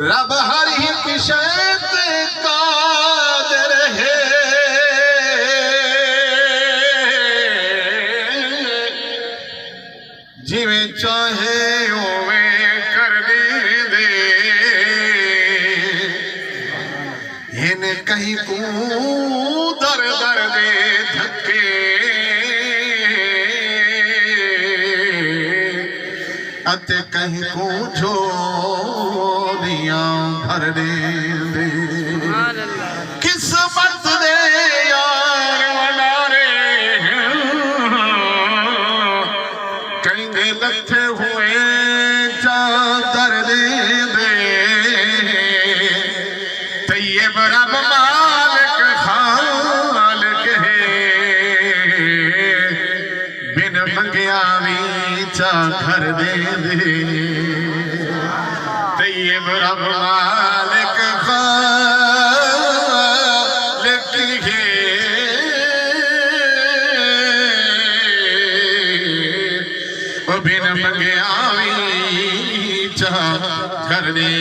रब हर एक शय ते कादिर है, जिवें चाहे उवें कर दे, इन कहीं को दर दर दे धक्के अते कहीं को झोलियां भर दे। किस्मत दे यार वनारे कहीं लथे हुए चादर दे तैयब रब मालिक खालिक है, बिन मंगिया भी चा घर दे तैयब रब मालिक खालिक है, बिन मंगिया भी चा घर दे।